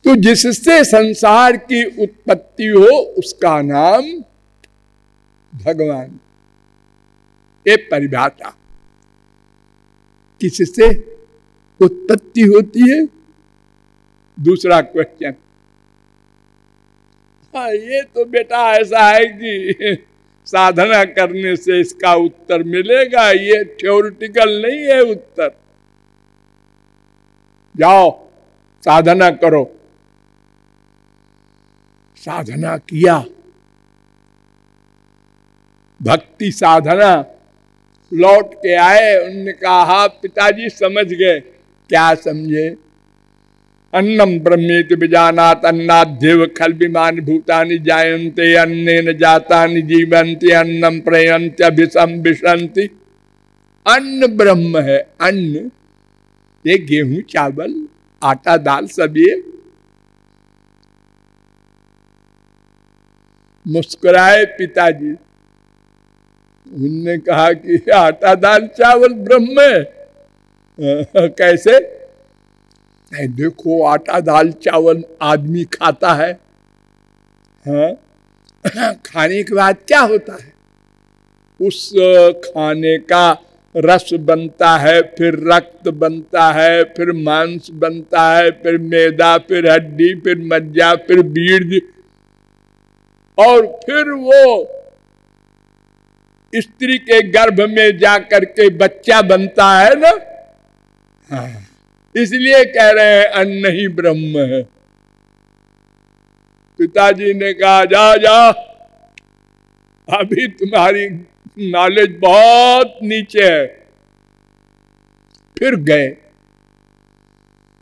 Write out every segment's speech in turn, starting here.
तो जिससे संसार की उत्पत्ति हो उसका नाम भगवान। ये परिभाषा। किससे उत्पत्ति होती है? दूसरा क्वेश्चन। हाँ, ये तो बेटा ऐसा है कि साधना करने से इसका उत्तर मिलेगा, ये थ्योरेटिकल नहीं है उत्तर। जाओ साधना करो। साधना किया, भक्ति साधना, लौट के आए, उन्होंने कहा हाँ पिताजी समझ गए। क्या समझे? अन्नम ब्रह्मेति विजानात अन्नाद्येव खल्विमानि भूतानि जायन्ते अन्नेन जातानि जीवन्ति अन्नम प्रयन्ति अभिसम विशन्ति। अन्न ब्रह्म है। अन्न ये गेहूं चावल आटा दाल सब ये। मुस्कुराए पिताजी। उनने कहा कि आटा दाल चावल ब्रह्म है। कैसे? नहीं, देखो आटा दाल चावल आदमी खाता है, हाँ खाने के बाद क्या होता है? उस खाने का रस बनता है, फिर रक्त बनता है, फिर मांस बनता है, फिर मैदा, फिर हड्डी, फिर मज्जा, फिर बीज, और फिर वो स्त्री के गर्भ में जाकर के बच्चा बनता है ना। हाँ, इसलिए कह रहे हैं अन्न ही ब्रह्म है। पिताजी ने कहा जा जा, अभी तुम्हारी नॉलेज बहुत नीचे है। फिर गए।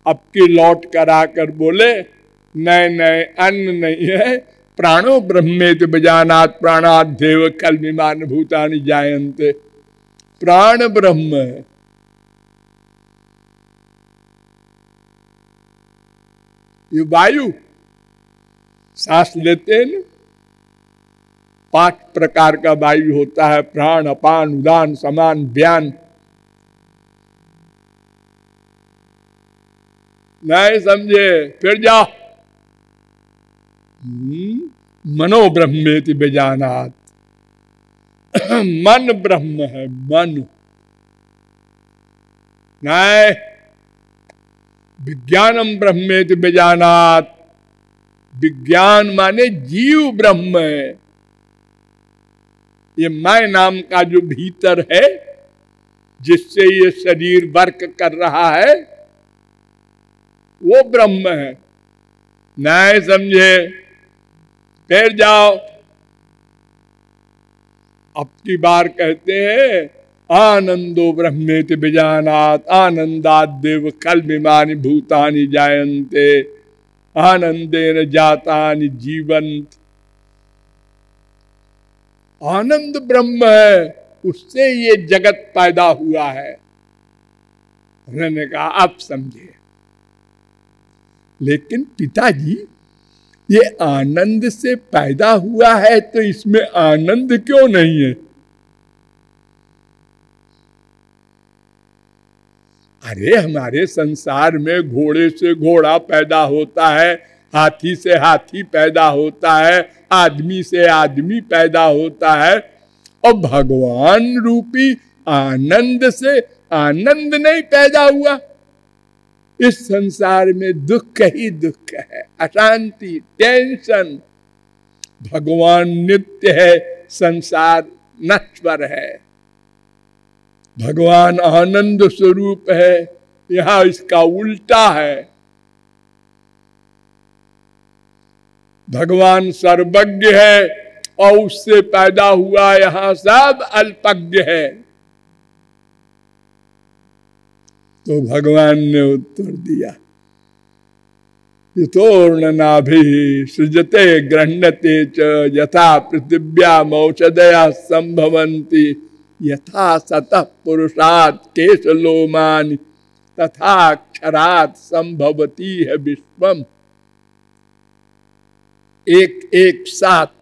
अब की लौट कर आकर बोले नहीं नहीं, अन्न नहीं है, प्राणो ब्रह्मेति विजानात प्राणाद्येव खल्विमानि भूतानि जायन्ते। प्राण ब्रह्म है। ये वायु सांस लेते हैं ना, 5 प्रकार का वायु होता है, प्राण, अपान, उदान, समान, व्यान। नहीं समझे? फिर जाओ। मनो ब्रह्मेति विजानात। मन ब्रह्म है। मन नहीं, विज्ञानम ब्रह्मेति विजानात। विज्ञान माने जीव ब्रह्म है। ये मैं नाम का जो भीतर है, जिससे ये शरीर वर्क कर रहा है, वो ब्रह्म है। नहीं समझे? फिर जाओ। अब की बार कहते हैं आनंदो ब्रह्मेति विजानात आनंदाद्येव खल्विमानि भूतानि जायन्ते आनंदेन जातानि जीवन्ति। आनंद ब्रह्म है, उससे ये जगत पैदा हुआ है। उन्होंने कहा अब समझे। लेकिन पिताजी, ये आनंद से पैदा हुआ है तो इसमें आनंद क्यों नहीं है? अरे हमारे संसार में घोड़े से घोड़ा पैदा होता है, हाथी से हाथी पैदा होता है, आदमी से आदमी पैदा होता है, और भगवान रूपी आनंद से आनंद नहीं पैदा हुआ। इस संसार में दुख ही दुख है, अशांति, टेंशन। भगवान नित्य है, संसार नश्वर है। भगवान आनंद स्वरूप है, यहां इसका उल्टा है। भगवान सर्वज्ञ है और उससे पैदा हुआ यहां सब अल्पज्ञ है। तो भगवान ने उत्तर दिया, यथोर्णनाभि सृजते गृह्णते च यथा पृथिव्यामौषधया संभवन्ति यथा सतः पुरुषात् केशलोमानि तथा अक्षरात् संभवती है विश्वम। 1:7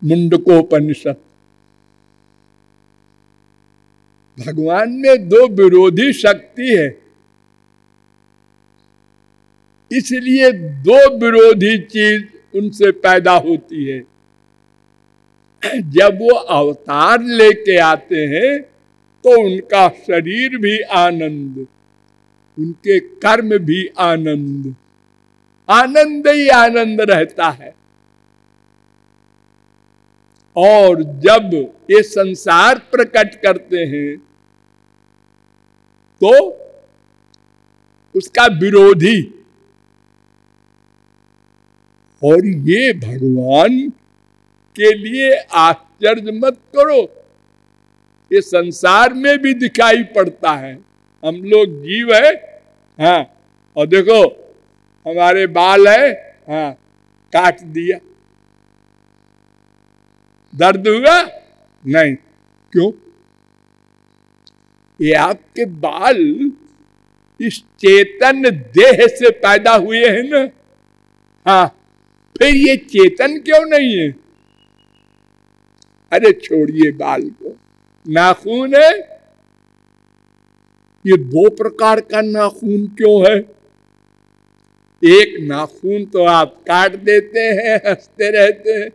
मुंडकोपनिषद। भगवान में 2 विरोधी शक्ति है। इसलिए दो विरोधी चीज उनसे पैदा होती है। जब वो अवतार लेके आते हैं तो उनका शरीर भी आनंद, उनके कर्म भी आनंद, आनंद ही आनंद रहता है। और जब ये संसार प्रकट करते हैं तो उसका विरोधी। और ये भगवान के लिए आश्चर्य मत करो, ये संसार में भी दिखाई पड़ता है। हम लोग जीव है, हाँ, और देखो हमारे बाल है, हाँ, काट दिया, दर्द हुआ नहीं, क्यों? ये आपके बाल इस चेतन देह से पैदा हुए हैं ना, हाँ, फिर ये चेतन क्यों नहीं है? अरे छोड़िए बाल को, नाखून है, ये दो प्रकार का नाखून क्यों है? एक नाखून तो आप काट देते हैं, हंसते रहते हैं,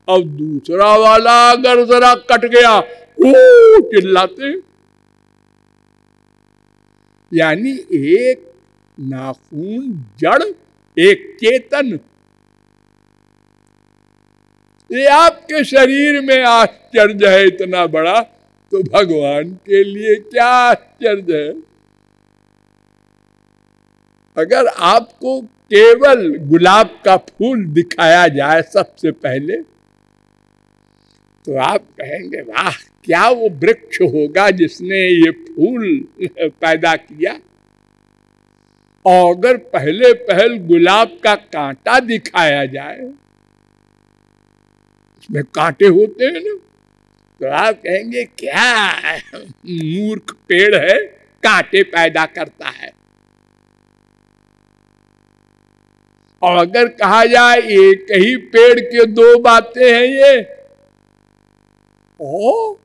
और दूसरा वाला अगर जरा कट गया ओ चिल्लाते। यानी एक नाखून जड़, एक चेतन। ये आपके शरीर में आश्चर्य है इतना बड़ा, तो भगवान के लिए क्या आश्चर्य है? अगर आपको केवल गुलाब का फूल दिखाया जाए सबसे पहले, तो आप कहेंगे वाह, क्या वो वृक्ष होगा जिसने ये फूल पैदा किया। और अगर पहले पहल गुलाब का कांटा दिखाया जाए, उसमें कांटे होते हैं ना, तो आप कहेंगे क्या मूर्ख पेड़ है, कांटे पैदा करता है। और अगर कहा जाए एक ही पेड़ के दो बातें हैं ये, ओ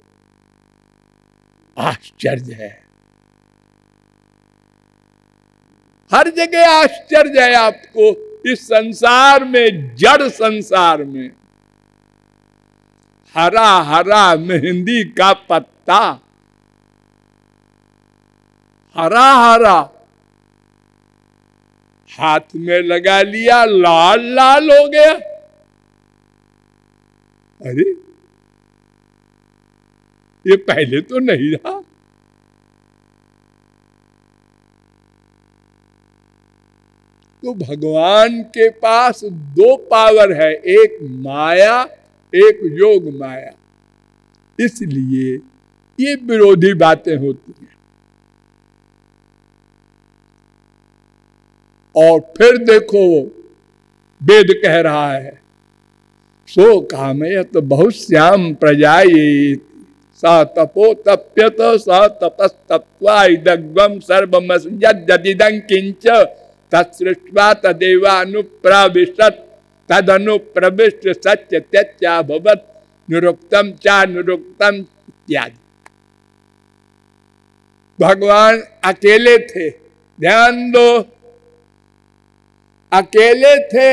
आश्चर्य है। हर जगह आश्चर्य है आपको इस संसार में, जड़ संसार में। हरा हरा मेहंदी का पत्ता, हरा हरा, हाथ में लगा लिया, लाल लाल हो गया। अरे ये पहले तो नहीं रहा। तो भगवान के पास दो पावर है, एक माया, एक योग माया। इसलिए ये विरोधी बातें होती हैं। और फिर देखो वेद कह रहा है, सो कामयत बहुश्याम प्रजाये सा तपो तप्यत सा तपस्तप्त्वा इदग्वम सर्वमस्यद्यदिदं किंच तत्सृष्ट्वा तदेवानुप्रविशत् तदनुप्रविष्ट सत्य त्यज्या भवत् निरुक्तम चा निरुक्तम इत्यादि। भगवान अकेले थे, ध्यान दो, अकेले थे।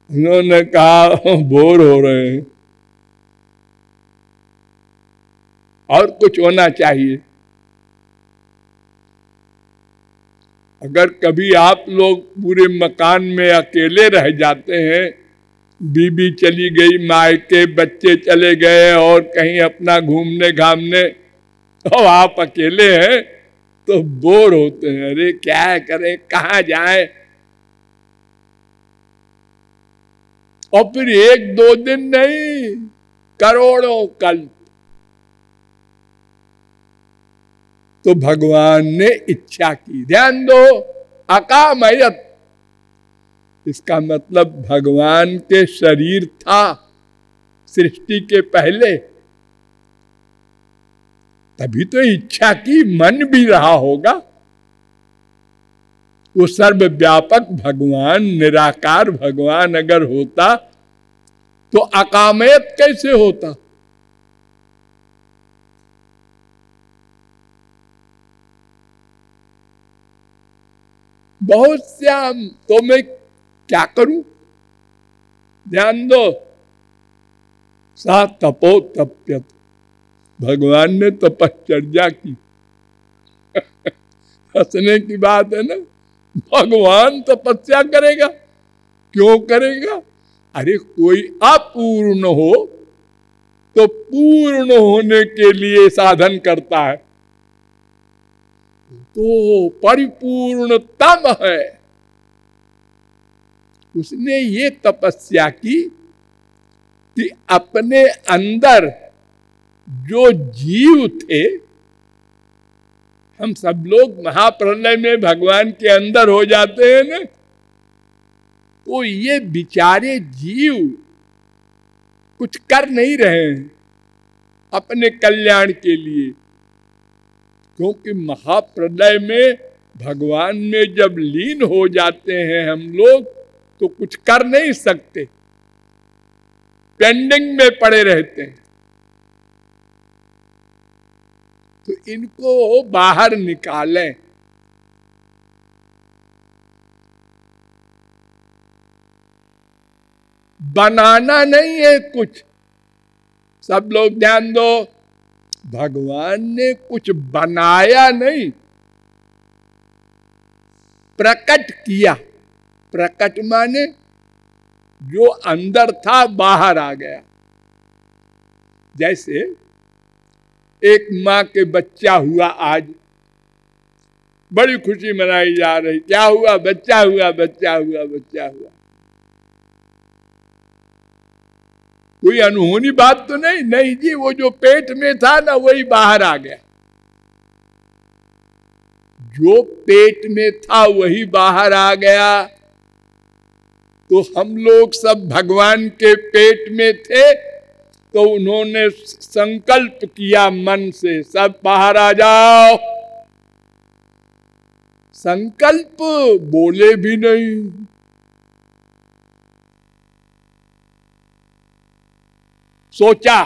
उन्होंने कहा बोर हो रहे हैं, और कुछ होना चाहिए। अगर कभी आप लोग पूरे मकान में अकेले रह जाते हैं, बीबी चली गई मायके, बच्चे चले गए और कहीं अपना घूमने घामने, और आप अकेले हैं, तो बोर होते हैं। अरे क्या करें, कहाँ जाएं? और फिर एक दो दिन नहीं, करोड़ों कल्प। तो भगवान ने इच्छा की, ध्यान दो, अकामयत, इसका मतलब भगवान के शरीर था सृष्टि के पहले, तभी तो इच्छा की, मन भी रहा होगा। वो सर्वव्यापक भगवान, निराकार भगवान अगर होता तो अकामयत कैसे होता? बहुत श्याम, तो मैं क्या करूं? ध्यान दो, सा तपो तप्यत, भगवान ने तपश्चर्या की। हंसने की बात है ना, भगवान तपस्या करेगा, क्यों करेगा? अरे कोई अपूर्ण हो तो पूर्ण होने के लिए साधन करता है, तो परिपूर्णतम है। उसने ये तपस्या की कि अपने अंदर जो जीव थे, हम सब लोग महाप्रलय में भगवान के अंदर हो जाते हैं ना, तो ये बेचारे जीव कुछ कर नहीं रहे हैं अपने कल्याण के लिए, क्योंकि महाप्रलय में भगवान में जब लीन हो जाते हैं हम लोग तो कुछ कर नहीं सकते, पेंडिंग में पड़े रहते हैं। तो इनको बाहर निकालें। बनाना नहीं है कुछ, सब लोग ध्यान दो, भगवान ने कुछ बनाया नहीं, प्रकट किया। प्रकट माने जो अंदर था बाहर आ गया। जैसे एक मां के बच्चा हुआ, आज बड़ी खुशी मनाई जा रही, क्या हुआ? बच्चा हुआ, बच्चा हुआ, बच्चा हुआ। कोई अनहोनी बात तो नहीं? नहीं जी, वो जो पेट में था ना वही बाहर आ गया। जो पेट में था वही बाहर आ गया। तो हम लोग सब भगवान के पेट में थे, तो उन्होंने संकल्प किया मन से, सब बाहर आ जाओ। संकल्प बोले भी नहीं, सोचा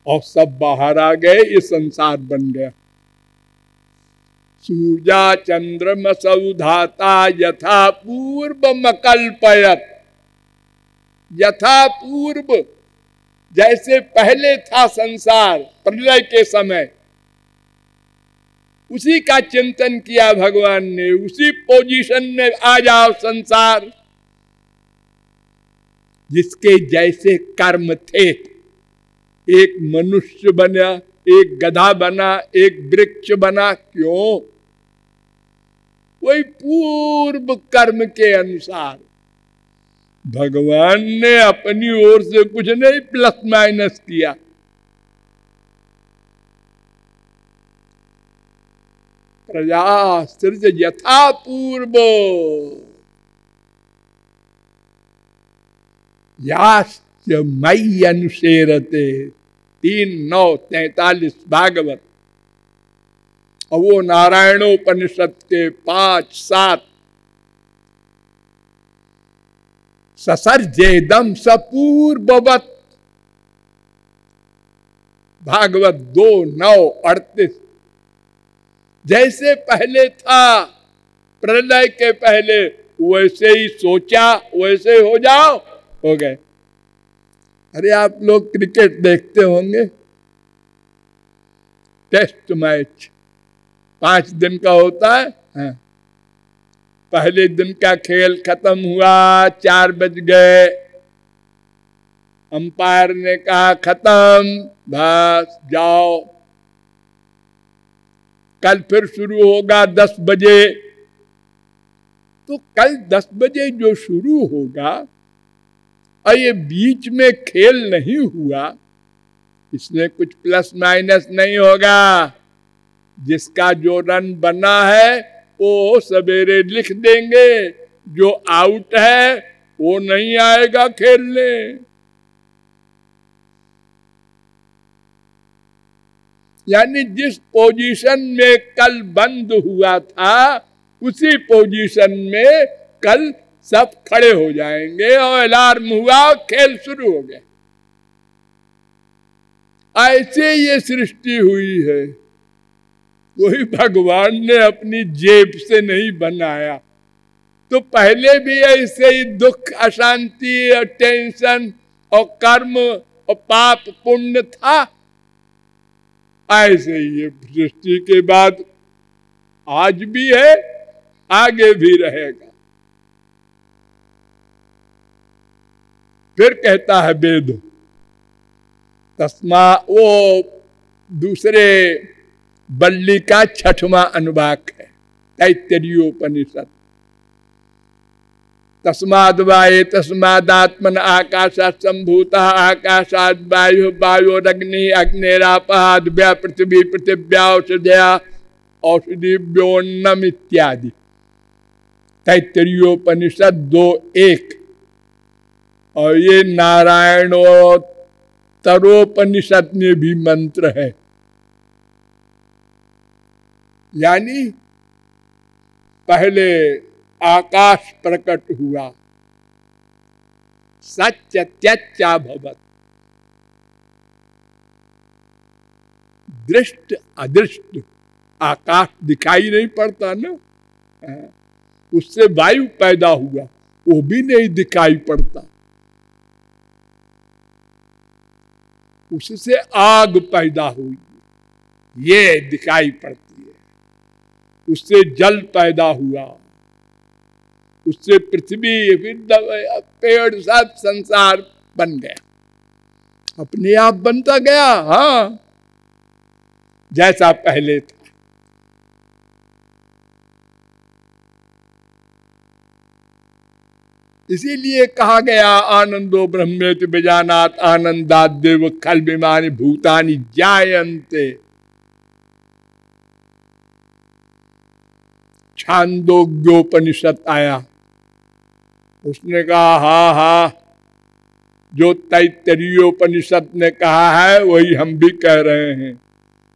और सब बाहर आ गए, ये संसार बन गया। सूर्या चंद्रमसौ धाता यथा पूर्वमकल्पयत। यथा पूर्व, जैसे पहले था संसार प्रलय के समय, उसी का चिंतन किया भगवान ने, उसी पोजीशन में आ जाओ संसार। जिसके जैसे कर्म थे, एक मनुष्य बना, एक गधा बना, एक वृक्ष बना, क्यों? वही पूर्व कर्म के अनुसार। भगवान ने अपनी ओर से कुछ नहीं प्लस माइनस किया। प्रजा सृज यथा पूर्व याश्च मयि अनुसेरते। 3:9-43 भागवत। और वो नारायणोपनिषद के 5-7 ससर्जेदम सपूर्ववत। भागवत 2:9-38। जैसे पहले था प्रलय के पहले, वैसे ही सोचा, वैसे हो जाओ, हो गए। अरे आप लोग क्रिकेट देखते होंगे, टेस्ट मैच 5 दिन का होता है। हाँ। पहले दिन का खेल खत्म हुआ, 4 बज गए, अंपायर ने कहा खत्म, बस जाओ। कल फिर शुरू होगा 10 बजे। तो कल 10 बजे जो शुरू होगा और ये बीच में खेल नहीं हुआ, इसमें कुछ प्लस माइनस नहीं होगा। जिसका जो रन बना है वो सवेरे लिख देंगे, जो आउट है वो नहीं आएगा खेलने। यानी जिस पोजीशन में कल बंद हुआ था, उसी पोजीशन में कल सब खड़े हो जाएंगे और अलार्म हुआ, खेल शुरू हो गया। ऐसे ये सृष्टि हुई है। कोई भगवान ने अपनी जेब से नहीं बनाया। तो पहले भी ऐसे ही दुख, अशांति और टेंशन और कर्म और पाप पुण्य था, ऐसे ही ये सृष्टि के बाद आज भी है, आगे भी रहेगा। फिर कहता है वेद, तस्मा, वो दूसरे बल्ली का 6वां अनुवाक है तैत्तरीयोपनिषद। तस्माद् वाये तस्मादात्मन आकाशात् संभूतः आकाशाद् वायुः वायोरग्निः अग्निरापः द्या पृथ्वी पृथिव्या औषधया औषधिभ्योऽन्नम् इत्यादि। तैत्तरीयोपनिषद 2:1। और ये नारायणोत्तरोपनिषद में भी मंत्र है। यानी पहले आकाश प्रकट हुआ, सत्यत्यभवत्, दृष्ट अदृष्ट। आकाश दिखाई नहीं पड़ता ना, उससे वायु पैदा हुआ, वो भी नहीं दिखाई पड़ता। उससे आग पैदा हुई, ये दिखाई पड़ती है। उससे जल पैदा हुआ, उससे पृथ्वी, फिर पेड़, सब संसार बन गया, अपने आप बनता गया। हाँ, जैसा पहले था। इसीलिए कहा गया आनंदो ब्रह्मेति विजानात् आनंदाद्देव खल्विमानि भूतानि जायन्ते। छांदोग्योपनिषद आया, उसने कहा हाँ हाँ, जो तैत्तरीयोपनिषद ने कहा है वही हम भी कह रहे हैं।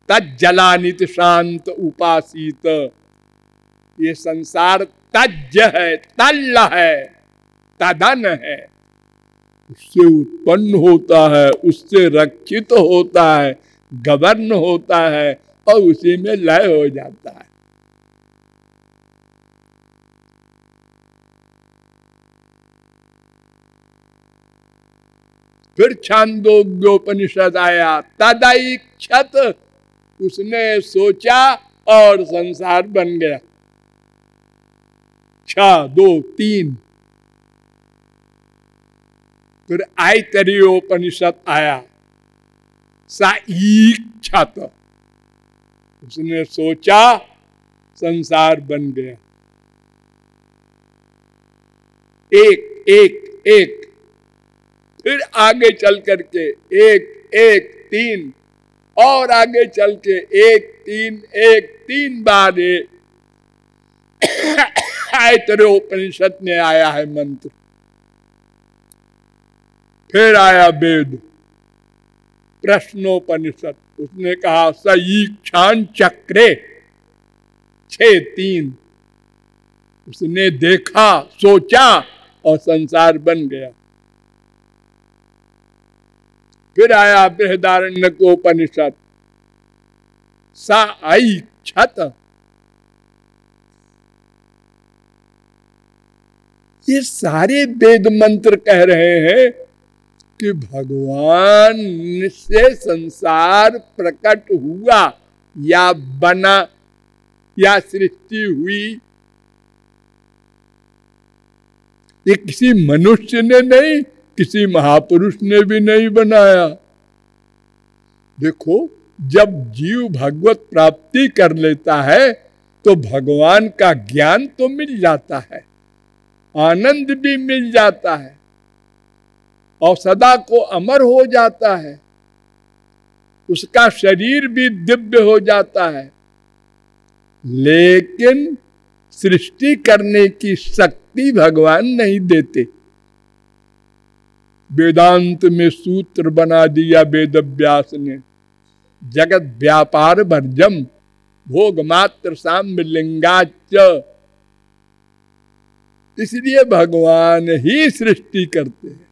तज्जलानित शांत उपासीत, ये संसार तज्ज है, तल्ल है, तदन है, उससे उत्पन्न होता है, उससे रक्षित होता है, गवर्न होता है और उसी में लय हो जाता है। फिर छांदोग्योपनिषद आया, तदैक्षत, उसने सोचा और संसार बन गया। 6, 2, 3। फिर ऐतरेयोपनिषद आया, सईक्षत, उसने सोचा संसार बन गया। 1, 1, 1। फिर आगे चल करके 1, 1, 3 और आगे चल के 1, 3, 1, 3 बार ऐतरेयोपनिषद में आया है मंत्र। फिर आया वेद प्रश्नोपनिषद, उसने कहा सईक्षान चक्रे 6, 3। उसने देखा, सोचा और संसार बन गया। फिर आया बृहदारण्यकोपनिषद, सईक्षत। ये सारे वेद मंत्र कह रहे हैं कि भगवान से संसार प्रकट हुआ या बना या सृष्टि हुई। ये किसी मनुष्य ने नहीं, किसी महापुरुष ने भी नहीं बनाया। देखो, जब जीव भगवत प्राप्ति कर लेता है तो भगवान का ज्ञान तो मिल जाता है, आनंद भी मिल जाता है और सदा को अमर हो जाता है। उसका शरीर भी दिव्य हो जाता है, लेकिन सृष्टि करने की शक्ति भगवान नहीं देते। वेदांत में सूत्र बना दिया वेद व्यास ने, जगत व्यापार वर्जम भोग मात्र साम्य लिंगाच। इसलिए भगवान ही सृष्टि करते हैं।